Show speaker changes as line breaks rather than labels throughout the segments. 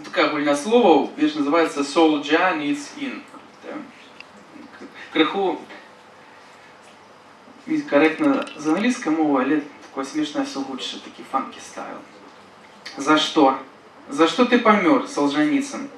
Такая гульня словаў, вещь называется Soldier Needs In. Крыху корректно з англійської мови, але такое смешное сугучча, такі фанки стайл. За что? За что ты помер, Солженіцын?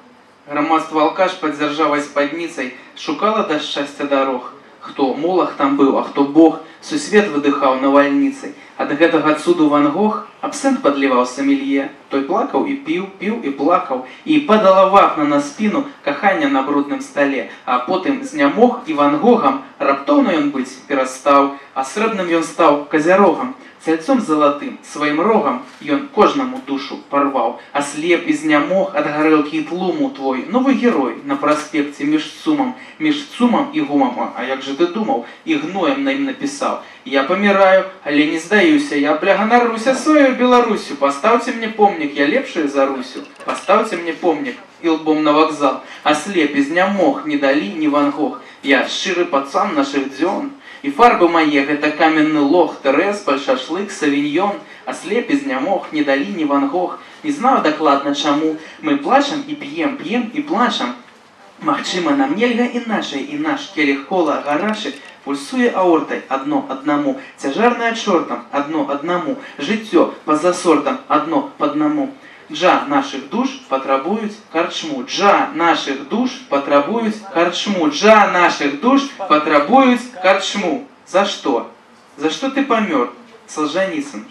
Громадство алкаш под дзяржавай спадніцай шукала да шчасця дорог. Хто молах там быў, а хто Бог, сусвет выдыхаў навальніцай. Ад гэтага цуду Ван Гог абсент падліваў сомелье. Той плакаў і піў, піў і плакаў, і падала вапна на спіну кахання на брудным стале. А потым знямог і Ван Гогам раптоўна ён быць перастаў, а срэбным ён стаў казярогам. Цяльцом залатым, сваім рогам ён кожнаму душу парваў. Аслеп і знямог ад гарэлкі і тлуму твой новы герой на праспекце між цумам і гумам. А як же ты думаў, і гноем на ім напісаў: я паміраю, але не здаюся, я ганаруся сваёй Беларусю. Пастаўце мне помнік, я лепшая за Русю. Пастаўце мне помнік і лбом на вакзал. Аслеп і знямог не далі ні Ван Гог. Я шчыры пацан нашых дзён. І фарбы мае гэта каменны лог, Тэресполь, шашлык, савіньён. Аслеп і знямог не далі ні Ван Гог. Не знаю дакладна чаму. Мы плачам і п'ем, п'ем і плачам. Магчыма, нам нельга іначай, і наш келіх кола гарачы пульсуе аортай адно аднаму, цяжарная чортам адно аднаму, жыццё па-за сортам адно па аднаму. Джа наших душ патрабуюць карчму. Джа наших душ патрабуюць карчму. Джа наших душ патрабуюць карчму. За што? За што ты памёр, Солженіцын?